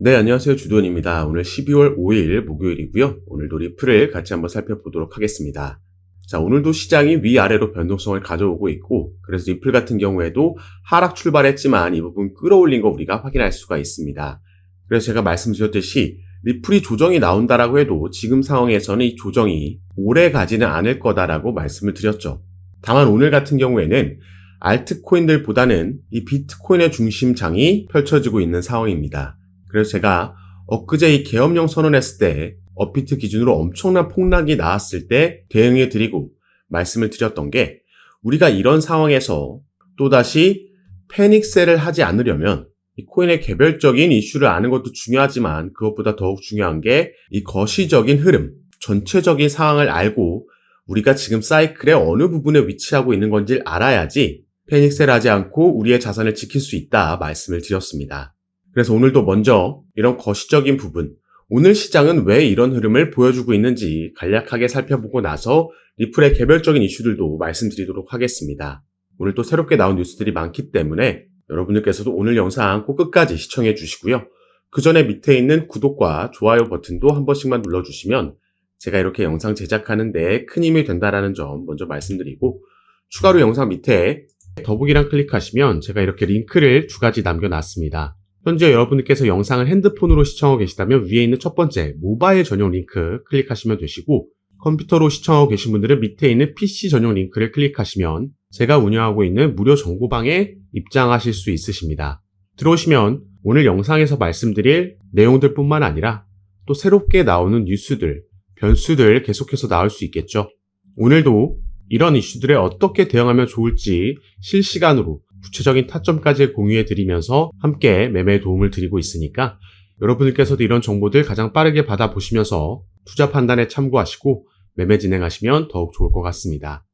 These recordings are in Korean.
네, 안녕하세요. 주도원입니다. 오늘 12월 5일 목요일이고요. 오늘도 리플을 같이 한번 살펴보도록 하겠습니다. 자, 오늘도 시장이 위아래로 변동성을 가져오고 있고, 그래서 리플 같은 경우에도 하락 출발했지만 이 부분 끌어올린 거 우리가 확인할 수가 있습니다. 그래서 제가 말씀드렸듯이 리플이 조정이 나온다라고 해도 지금 상황에서는 이 조정이 오래 가지는 않을 거다라고 말씀을 드렸죠. 다만 오늘 같은 경우에는 알트코인들보다는 이 비트코인의 중심장이 펼쳐지고 있는 상황입니다. 그래서 제가 엊그제 이 계엄령 선언했을 때 업비트 기준으로 엄청난 폭락이 나왔을 때 대응해 드리고 말씀을 드렸던 게, 우리가 이런 상황에서 또다시 패닉셀을 하지 않으려면 이 코인의 개별적인 이슈를 아는 것도 중요하지만 그것보다 더욱 중요한 게 이 거시적인 흐름, 전체적인 상황을 알고 우리가 지금 사이클의 어느 부분에 위치하고 있는 건지를 알아야지 패닉셀 하지 않고 우리의 자산을 지킬 수 있다 말씀을 드렸습니다. 그래서 오늘도 먼저 이런 거시적인 부분, 오늘 시장은 왜 이런 흐름을 보여주고 있는지 간략하게 살펴보고 나서 리플의 개별적인 이슈들도 말씀드리도록 하겠습니다. 오늘 또 새롭게 나온 뉴스들이 많기 때문에 여러분들께서도 오늘 영상 꼭 끝까지 시청해 주시고요. 그 전에 밑에 있는 구독과 좋아요 버튼도 한 번씩만 눌러주시면 제가 이렇게 영상 제작하는 데 큰 힘이 된다는 점 먼저 말씀드리고, 추가로 영상 밑에 더보기란 클릭하시면 제가 이렇게 링크를 2가지 남겨놨습니다. 현재 여러분들께서 영상을 핸드폰으로 시청하고 계시다면 위에 있는 첫 번째 모바일 전용 링크 클릭하시면 되시고, 컴퓨터로 시청하고 계신 분들은 밑에 있는 PC 전용 링크를 클릭하시면 제가 운영하고 있는 무료 정보방에 입장하실 수 있으십니다. 들어오시면 오늘 영상에서 말씀드릴 내용들 뿐만 아니라 또 새롭게 나오는 뉴스들, 변수들 계속해서 나올 수 있겠죠. 오늘도 이런 이슈들에 어떻게 대응하면 좋을지 실시간으로 구체적인 타점까지 공유해 드리면서 함께 매매에 도움을 드리고 있으니까 여러분들께서도 이런 정보들 가장 빠르게 받아보시면서 투자 판단에 참고하시고 매매 진행하시면 더욱 좋을 것 같습니다.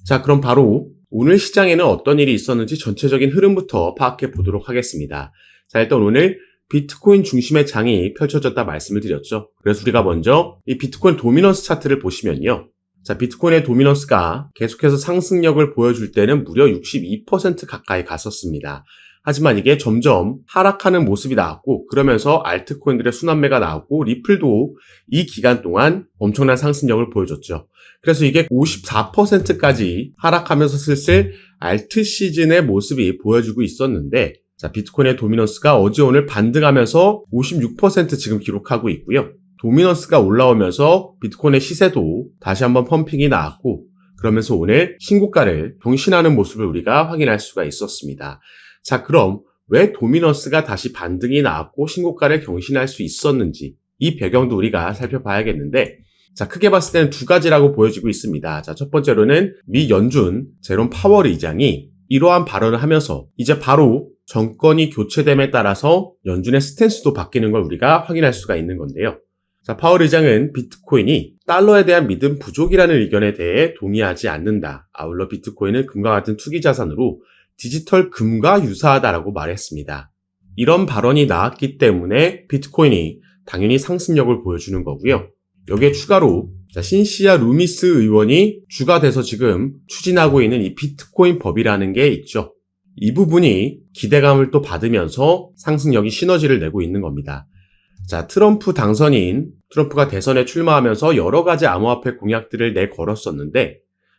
자, 그럼 바로 오늘 시장에는 어떤 일이 있었는지 전체적인 흐름부터 파악해 보도록 하겠습니다. 자, 일단 오늘 비트코인 중심의 장이 펼쳐졌다 말씀을 드렸죠. 그래서 우리가 먼저 이 비트코인 도미넌스 차트를 보시면요. 자, 비트코인의 도미넌스가 계속해서 상승력을 보여줄 때는 무려 62% 가까이 갔었습니다. 하지만 이게 점점 하락하는 모습이 나왔고, 그러면서 알트코인들의 순환매가 나왔고, 리플도 이 기간 동안 엄청난 상승력을 보여줬죠. 그래서 이게 54%까지 하락하면서 슬슬 알트 시즌의 모습이 보여주고 있었는데, 자, 비트코인의 도미넌스가 어제 오늘 반등하면서 56% 지금 기록하고 있고요. 도미넌스가 올라오면서 비트코인의 시세도 다시 한번 펌핑이 나왔고, 그러면서 오늘 신고가를 경신하는 모습을 우리가 확인할 수가 있었습니다. 자, 그럼 왜 도미넌스가 다시 반등이 나왔고 신고가를 경신할 수 있었는지 이 배경도 우리가 살펴봐야겠는데, 자, 크게 봤을 때는 2가지라고 보여지고 있습니다. 자, 첫 번째로는 미 연준 제롬 파월 의장이 이러한 발언을 하면서 이제 바로 정권이 교체됨에 따라서 연준의 스탠스도 바뀌는 걸 우리가 확인할 수가 있는 건데요. 자, 파월 의장은 비트코인이 달러에 대한 믿음 부족이라는 의견에 대해 동의하지 않는다. 아울러 비트코인은 금과 같은 투기 자산으로 디지털 금과 유사하다라고 말했습니다. 이런 발언이 나왔기 때문에 비트코인이 당연히 상승력을 보여주는 거고요. 여기에 추가로 신시아 루미스 의원이 주가 돼서 지금 추진하고 있는 이 비트코인 법이라는 게 있죠. 이 부분이 기대감을 또 받으면서 상승력이 시너지를 내고 있는 겁니다. 자, 트럼프가 대선에 출마하면서 여러 가지 암호화폐 공약들을 내걸었었는데,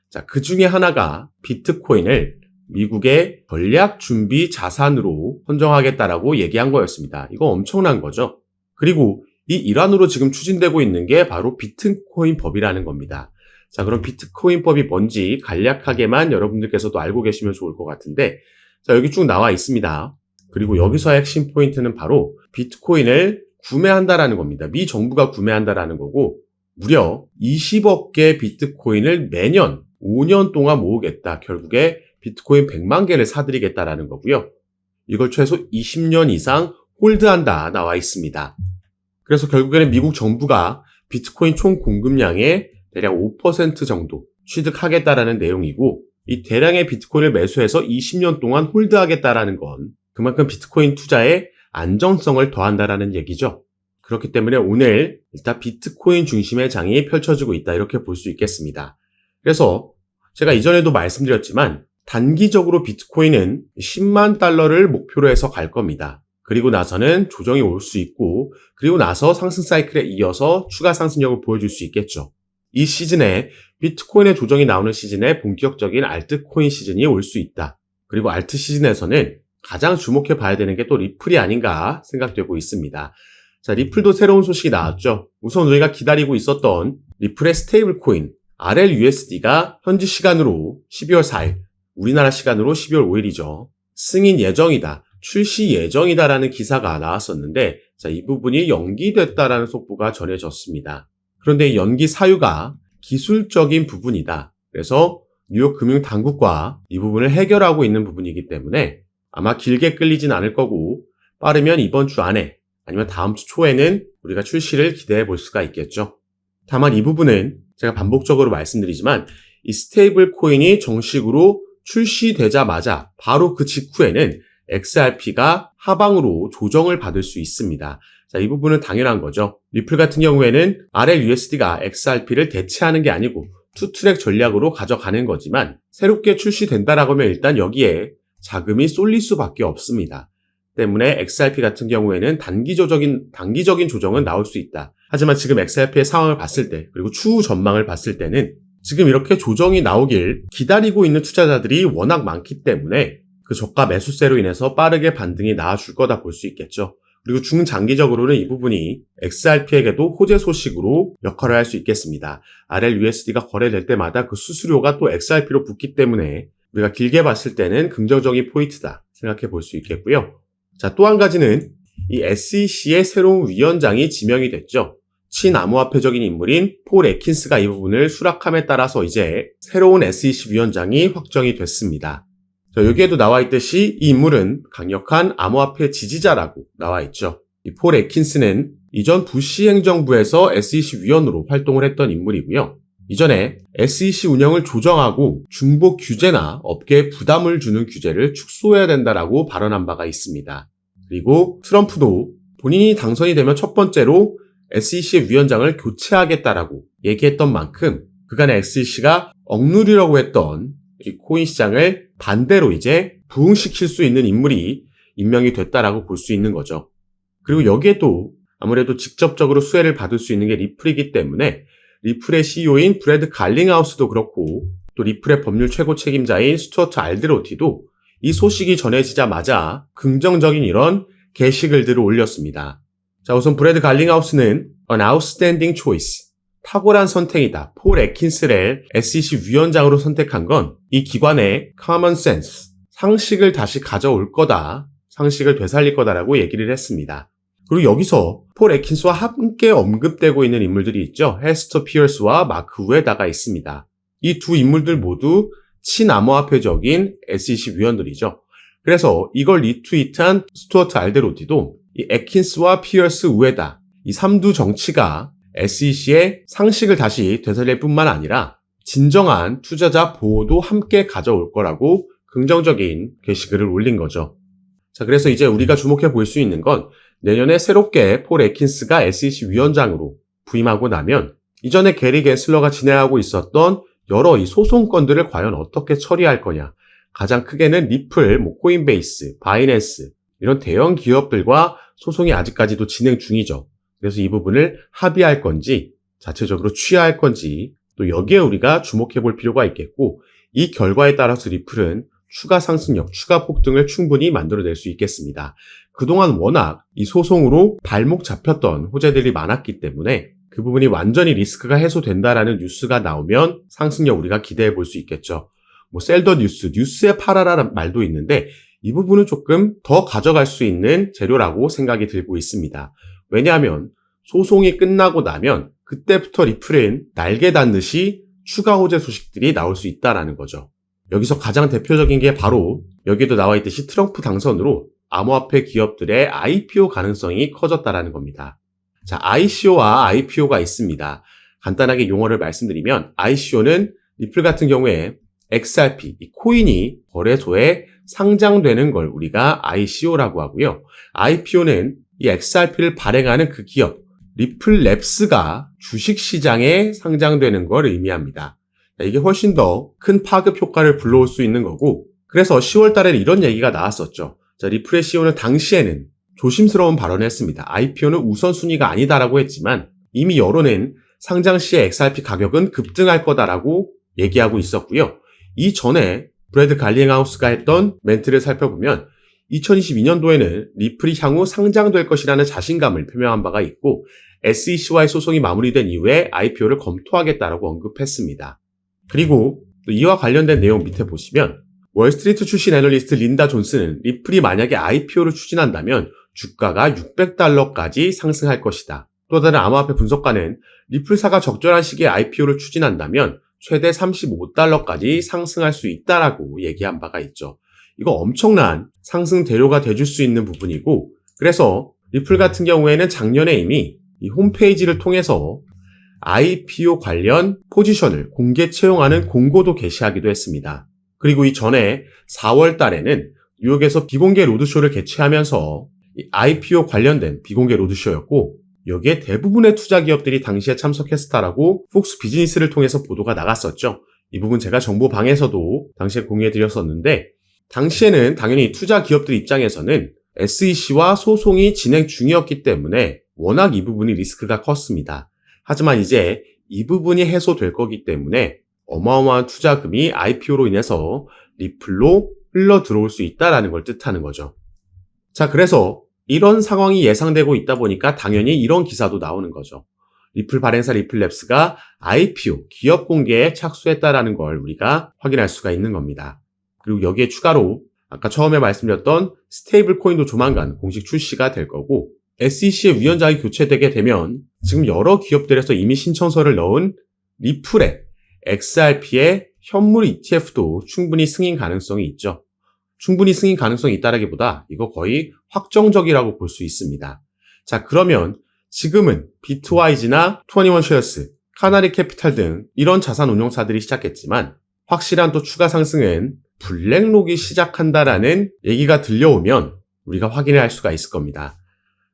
자, 그 중에 하나가 비트코인을 미국의 전략 준비 자산으로 선정하겠다라고 얘기한 거였습니다. 이거 엄청난 거죠. 그리고 이 일환으로 지금 추진되고 있는 게 바로 비트코인 법이라는 겁니다. 자, 그럼 비트코인 법이 뭔지 간략하게만 여러분들께서도 알고 계시면 좋을 것 같은데, 자, 여기 쭉 나와 있습니다. 그리고 여기서의 핵심 포인트는 바로 비트코인을 구매한다라는 겁니다. 미 정부가 구매한다라는 거고, 무려 20억 개 비트코인을 매년 5년 동안 모으겠다. 결국에 비트코인 100만 개를 사들이겠다라는 거고요. 이걸 최소 20년 이상 홀드한다 나와 있습니다. 그래서 결국에는 미국 정부가 비트코인 총 공급량의 대략 5% 정도 취득하겠다라는 내용이고, 이 대량의 비트코인을 매수해서 20년 동안 홀드하겠다라는 건 그만큼 비트코인 투자에 안정성을 더한다라는 얘기죠. 그렇기 때문에 오늘 일단 비트코인 중심의 장이 펼쳐지고 있다, 이렇게 볼 수 있겠습니다. 그래서 제가 이전에도 말씀드렸지만 단기적으로 비트코인은 10만 달러를 목표로 해서 갈 겁니다. 그리고 나서는 조정이 올 수 있고, 그리고 나서 상승 사이클에 이어서 추가 상승력을 보여줄 수 있겠죠. 이 시즌에 비트코인의 조정이 나오는 시즌에 본격적인 알트코인 시즌이 올 수 있다. 그리고 알트 시즌에서는 가장 주목해 봐야 되는 게 또 리플이 아닌가 생각되고 있습니다. 자, 리플도 새로운 소식이 나왔죠. 우선 우리가 기다리고 있었던 리플의 스테이블 코인 RLUSD가 현지 시간으로 12월 4일, 우리나라 시간으로 12월 5일이죠. 승인 예정이다, 출시 예정이다라는 기사가 나왔었는데, 자, 이 부분이 연기됐다라는 속보가 전해졌습니다. 그런데 이 연기 사유가 기술적인 부분이다. 그래서 뉴욕 금융당국과 이 부분을 해결하고 있는 부분이기 때문에 아마 길게 끌리진 않을 거고, 빠르면 이번 주 안에 아니면 다음 주 초에는 우리가 출시를 기대해 볼 수가 있겠죠. 다만 이 부분은 제가 반복적으로 말씀드리지만 이 스테이블 코인이 정식으로 출시되자마자 바로 그 직후에는 XRP가 하방으로 조정을 받을 수 있습니다. 자, 이 부분은 당연한 거죠. 리플 같은 경우에는 RLUSD가 XRP를 대체하는 게 아니고 투트랙 전략으로 가져가는 거지만, 새롭게 출시된다라고 하면 일단 여기에 자금이 쏠릴 수밖에 없습니다. 때문에 XRP 같은 경우에는 단기적인 조정은 나올 수 있다. 하지만 지금 XRP의 상황을 봤을 때, 그리고 추후 전망을 봤을 때는 지금 이렇게 조정이 나오길 기다리고 있는 투자자들이 워낙 많기 때문에 그 저가 매수세로 인해서 빠르게 반등이 나와줄 거다 볼 수 있겠죠. 그리고 중장기적으로는 이 부분이 XRP에게도 호재 소식으로 역할을 할 수 있겠습니다. RLUSD가 거래될 때마다 그 수수료가 또 XRP로 붙기 때문에 우리가 길게 봤을 때는 긍정적인 포인트다 생각해 볼 수 있겠고요. 자, 또 한 가지는 이 SEC의 새로운 위원장이 지명이 됐죠. 친암호화폐적인 인물인 폴 애킨스가 이 부분을 수락함에 따라서 이제 새로운 SEC 위원장이 확정이 됐습니다. 자, 여기에도 나와 있듯이 이 인물은 강력한 암호화폐 지지자라고 나와 있죠. 이 폴 애킨스는 이전 부시 행정부에서 SEC 위원으로 활동을 했던 인물이고요. 이전에 SEC 운영을 조정하고 중복 규제나 업계에 부담을 주는 규제를 축소해야 된다라고 발언한 바가 있습니다. 그리고 트럼프도 본인이 당선이 되면 첫 번째로 SEC의 위원장을 교체하겠다라고 얘기했던 만큼 그간의 SEC가 억누르려고 했던 이 코인 시장을 반대로 이제 부흥시킬 수 있는 인물이 임명이 됐다라고 볼 수 있는 거죠. 그리고 여기에도 아무래도 직접적으로 수혜를 받을 수 있는 게 리플이기 때문에 리플의 CEO인 브래드 갈링하우스도 그렇고, 또 리플의 법률 최고 책임자인 스튜어트 알드로티도 이 소식이 전해지자마자 긍정적인 이런 게시글들을 올렸습니다. 자, 우선 브래드 갈링하우스는 An outstanding choice, 탁월한 선택이다. 폴 애킨스를 SEC 위원장으로 선택한 건 이 기관의 common sense, 상식을 다시 가져올 거다, 상식을 되살릴 거다라고 얘기를 했습니다. 그리고 여기서 폴 애킨스와 함께 언급되고 있는 인물들이 있죠. 헤스터 피어스와 마크 우에다가 있습니다. 이 두 인물들 모두 친암호화폐적인 SEC 위원들이죠. 그래서 이걸 리트윗한 스튜어트 알데로티도 이 애킨스와 피어스 우에다, 이 삼두 정치가 SEC의 상식을 다시 되살릴 뿐만 아니라 진정한 투자자 보호도 함께 가져올 거라고 긍정적인 게시글을 올린 거죠. 자, 그래서 이제 우리가 주목해 볼 수 있는 건 내년에 새롭게 폴 애킨스가 SEC 위원장으로 부임하고 나면 이전에 게리 겐슬러가 진행하고 있었던 여러 이 소송건들을 과연 어떻게 처리할 거냐. 가장 크게는 리플, 코인베이스, 바이낸스 이런 대형 기업들과 소송이 아직까지도 진행 중이죠. 그래서 이 부분을 합의할 건지 자체적으로 취하할 건지 또 여기에 우리가 주목해 볼 필요가 있겠고, 이 결과에 따라서 리플은 추가 상승력, 추가 폭등을 충분히 만들어낼 수 있겠습니다. 그동안 워낙 이 소송으로 발목 잡혔던 호재들이 많았기 때문에 그 부분이 완전히 리스크가 해소된다라는 뉴스가 나오면 상승력 우리가 기대해 볼 수 있겠죠. 셀더 뉴스에 팔아라는 말도 있는데 이 부분은 조금 더 가져갈 수 있는 재료라고 생각이 들고 있습니다. 왜냐하면 소송이 끝나고 나면 그때부터 리플은 날개 닿듯이 추가 호재 소식들이 나올 수 있다라는 거죠. 여기서 가장 대표적인 게 바로 여기에도 나와 있듯이 트럼프 당선으로 암호화폐 기업들의 IPO 가능성이 커졌다라는 겁니다. 자, ICO와 IPO가 있습니다. 간단하게 용어를 말씀드리면 ICO는 리플 같은 경우에 XRP, 이 코인이 거래소에 상장되는 걸 우리가 ICO라고 하고요. IPO는 이 XRP를 발행하는 그 기업, 리플랩스가 주식시장에 상장되는 걸 의미합니다. 이게 훨씬 더 큰 파급 효과를 불러올 수 있는 거고, 그래서 10월 달에는 이런 얘기가 나왔었죠. 자, 리플의 CEO는 당시에는 조심스러운 발언을 했습니다. IPO는 우선순위가 아니다라고 했지만 이미 여론은 상장 시에 XRP 가격은 급등할 거다라고 얘기하고 있었고요. 이전에 브래드 갈링하우스가 했던 멘트를 살펴보면 2022년도에는 리플이 향후 상장될 것이라는 자신감을 표명한 바가 있고 SEC와의 소송이 마무리된 이후에 IPO를 검토하겠다라고 언급했습니다. 그리고 또 이와 관련된 내용 밑에 보시면 월스트리트 출신 애널리스트 린다 존슨은 리플이 만약에 IPO를 추진한다면 주가가 $600까지 상승할 것이다. 또 다른 암호화폐 분석가는 리플사가 적절한 시기에 IPO를 추진한다면 최대 $35까지 상승할 수 있다라고 얘기한 바가 있죠. 이거 엄청난 상승 대료가 돼줄 수 있는 부분이고 그래서 리플 같은 경우에는 작년에 이미 이 홈페이지를 통해서 IPO 관련 포지션을 공개 채용하는 공고도 게시하기도 했습니다. 그리고 이전에 4월 달에는 뉴욕에서 비공개 로드쇼를 개최하면서 이 IPO 관련된 비공개 로드쇼였고 여기에 대부분의 투자 기업들이 당시에 참석했었다라고 폭스 비즈니스를 통해서 보도가 나갔었죠. 이 부분 제가 정보방에서도 당시에 공유해드렸었는데 당시에는 당연히 투자 기업들 입장에서는 SEC와 소송이 진행 중이었기 때문에 워낙 이 부분이 리스크가 컸습니다. 하지만 이제 이 부분이 해소될 거기 때문에 어마어마한 투자금이 IPO로 인해서 리플로 흘러 들어올 수 있다는 걸 뜻하는 거죠. 자, 그래서 이런 상황이 예상되고 있다 보니까 당연히 이런 기사도 나오는 거죠. 리플 발행사 리플랩스가 IPO 기업 공개에 착수했다라는 걸 우리가 확인할 수가 있는 겁니다. 그리고 여기에 추가로 아까 처음에 말씀드렸던 스테이블 코인도 조만간 공식 출시가 될 거고 SEC의 위원장이 교체되게 되면 지금 여러 기업들에서 이미 신청서를 넣은 리플의 XRP의 현물 ETF도 충분히 승인 가능성이 있죠. 충분히 승인 가능성이 있다라기보다 이거 거의 확정적이라고 볼 수 있습니다. 자, 그러면 지금은 비트와이즈나 21쉐어스, 카나리 캐피탈 등 이런 자산 운용사들이 시작했지만 확실한 또 추가 상승은 블랙록이 시작한다라는 얘기가 들려오면 우리가 확인을 할 수가 있을 겁니다.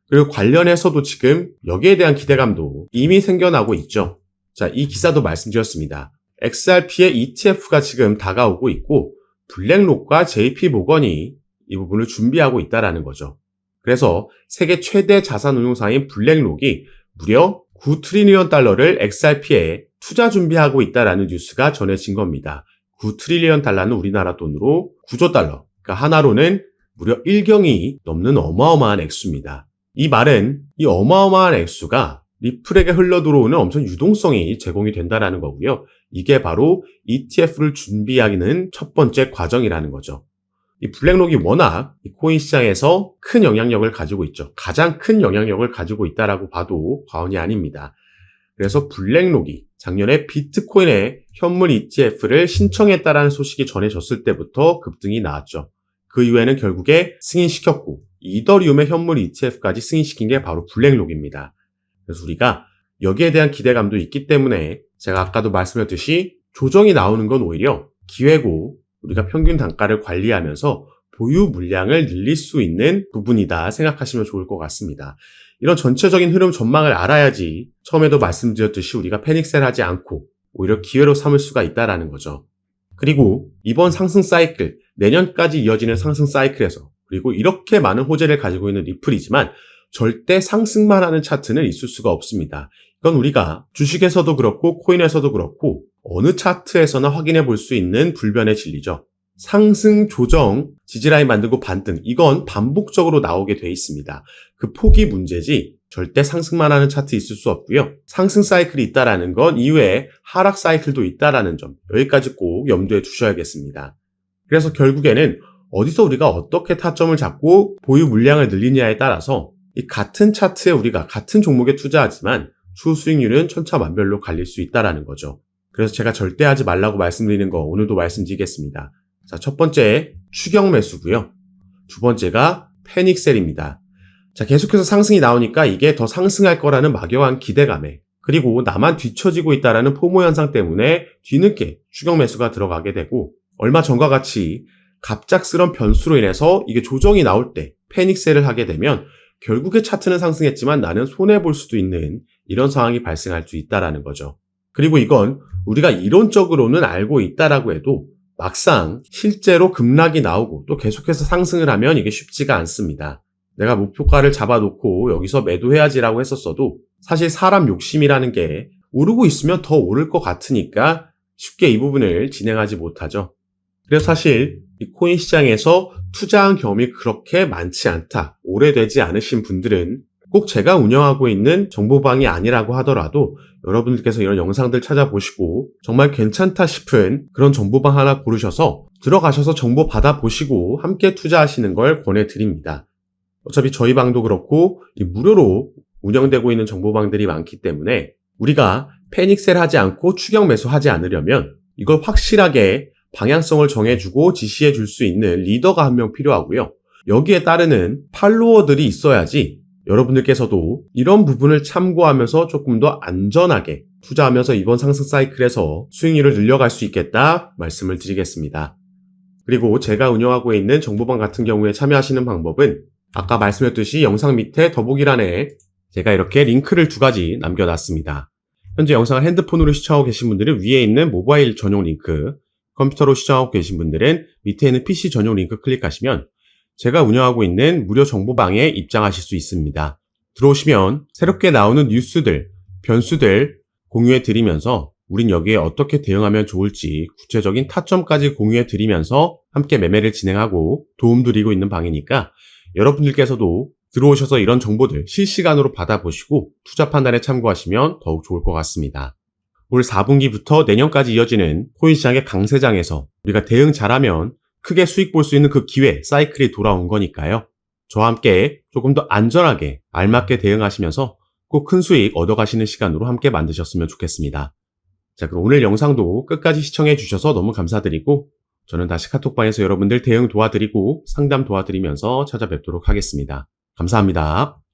그리고 관련해서도 지금 여기에 대한 기대감도 이미 생겨나고 있죠. 자, 이 기사도 말씀드렸습니다. XRP의 ETF가 지금 다가오고 있고 블랙록과 JP 모건이 이 부분을 준비하고 있다라는 거죠. 그래서 세계 최대 자산 운용사인 블랙록이 무려 $9트리리언을 XRP에 투자 준비하고 있다라는 뉴스가 전해진 겁니다. $9트리리언은 우리나라 돈으로 9조 달러, 그러니까 하나로는 무려 1경이 넘는 어마어마한 액수입니다. 이 말은 이 어마어마한 액수가 리플에게 흘러들어오는 엄청 유동성이 제공이 된다는 거고요. 이게 바로 ETF를 준비하기는 첫 번째 과정이라는 거죠. 이 블랙록이 워낙 이 코인 시장에서 큰 영향력을 가지고 있죠. 가장 큰 영향력을 가지고 있다라고 봐도 과언이 아닙니다. 그래서 블랙록이 작년에 비트코인의 현물 ETF를 신청했다라는 소식이 전해졌을 때부터 급등이 나왔죠. 그 이후에는 결국에 승인시켰고 이더리움의 현물 ETF까지 승인시킨 게 바로 블랙록입니다. 그래서 우리가 여기에 대한 기대감도 있기 때문에 제가 아까도 말씀드렸듯이 조정이 나오는 건 오히려 기회고 우리가 평균 단가를 관리하면서 보유 물량을 늘릴 수 있는 부분이다 생각하시면 좋을 것 같습니다. 이런 전체적인 흐름 전망을 알아야지 처음에도 말씀드렸듯이 우리가 패닉셀하지 않고 오히려 기회로 삼을 수가 있다는 거죠. 그리고 이번 상승 사이클, 내년까지 이어지는 상승 사이클에서 그리고 이렇게 많은 호재를 가지고 있는 리플이지만 절대 상승만 하는 차트는 있을 수가 없습니다. 이건 우리가 주식에서도 그렇고 코인에서도 그렇고 어느 차트에서나 확인해 볼 수 있는 불변의 진리죠. 상승, 조정, 지지라인 만들고 반등, 이건 반복적으로 나오게 돼 있습니다. 그 폭이 문제지 절대 상승만 하는 차트 있을 수 없고요. 상승 사이클이 있다라는 건 이후에 하락 사이클도 있다라는 점, 여기까지 꼭 염두에 두셔야겠습니다. 그래서 결국에는 어디서 우리가 어떻게 타점을 잡고 보유 물량을 늘리냐에 따라서 이 같은 차트에 우리가 같은 종목에 투자하지만 추후 수익률은 천차만별로 갈릴 수 있다라는 거죠. 그래서 제가 절대 하지 말라고 말씀드리는 거 오늘도 말씀드리겠습니다. 자, 첫 번째 추격 매수고요. 두 번째가 패닉셀입니다. 자, 계속해서 상승이 나오니까 이게 더 상승할 거라는 막연한 기대감에 그리고 나만 뒤처지고 있다라는 포모 현상 때문에 뒤늦게 추격 매수가 들어가게 되고 얼마 전과 같이 갑작스런 변수로 인해서 이게 조정이 나올 때 패닉셀을 하게 되면 결국에 차트는 상승했지만 나는 손해볼 수도 있는 이런 상황이 발생할 수 있다라는 거죠. 그리고 이건 우리가 이론적으로는 알고 있다라고 해도 막상 실제로 급락이 나오고 또 계속해서 상승을 하면 이게 쉽지가 않습니다. 내가 목표가를 잡아놓고 여기서 매도해야지라고 했었어도 사실 사람 욕심이라는 게 오르고 있으면 더 오를 것 같으니까 쉽게 이 부분을 진행하지 못하죠. 그래서 사실 이 코인 시장에서 투자한 경험이 그렇게 많지 않다, 오래되지 않으신 분들은 꼭 제가 운영하고 있는 정보방이 아니라고 하더라도 여러분들께서 이런 영상들 찾아보시고 정말 괜찮다 싶은 그런 정보방 하나 고르셔서 들어가셔서 정보 받아보시고 함께 투자하시는 걸 권해드립니다. 어차피 저희 방도 그렇고 무료로 운영되고 있는 정보방들이 많기 때문에 우리가 패닉셀 하지 않고 추격 매수하지 않으려면 이걸 확실하게 방향성을 정해주고 지시해 줄 수 있는 리더가 한 명 필요하고요. 여기에 따르는 팔로워들이 있어야지 여러분들께서도 이런 부분을 참고하면서 조금 더 안전하게 투자하면서 이번 상승 사이클에서 수익률을 늘려갈 수 있겠다 말씀을 드리겠습니다. 그리고 제가 운영하고 있는 정보방 같은 경우에 참여하시는 방법은 아까 말씀드렸듯이 영상 밑에 더보기란에 제가 이렇게 링크를 2가지 남겨놨습니다. 현재 영상을 핸드폰으로 시청하고 계신 분들은 위에 있는 모바일 전용 링크, 컴퓨터로 시청하고 계신 분들은 밑에 있는 PC 전용 링크 클릭하시면 제가 운영하고 있는 무료 정보방에 입장하실 수 있습니다. 들어오시면 새롭게 나오는 뉴스들, 변수들 공유해 드리면서 우린 여기에 어떻게 대응하면 좋을지 구체적인 타점까지 공유해 드리면서 함께 매매를 진행하고 도움 드리고 있는 방이니까 여러분들께서도 들어오셔서 이런 정보들 실시간으로 받아보시고 투자 판단에 참고하시면 더욱 좋을 것 같습니다. 올 4분기부터 내년까지 이어지는 코인 시장의 강세장에서 우리가 대응 잘하면 크게 수익 볼 수 있는 그 기회, 사이클이 돌아온 거니까요. 저와 함께 조금 더 안전하게 알맞게 대응하시면서 꼭 큰 수익 얻어가시는 시간으로 함께 만드셨으면 좋겠습니다. 자, 그럼 오늘 영상도 끝까지 시청해 주셔서 너무 감사드리고 저는 다시 카톡방에서 여러분들 대응 도와드리고 상담 도와드리면서 찾아뵙도록 하겠습니다. 감사합니다.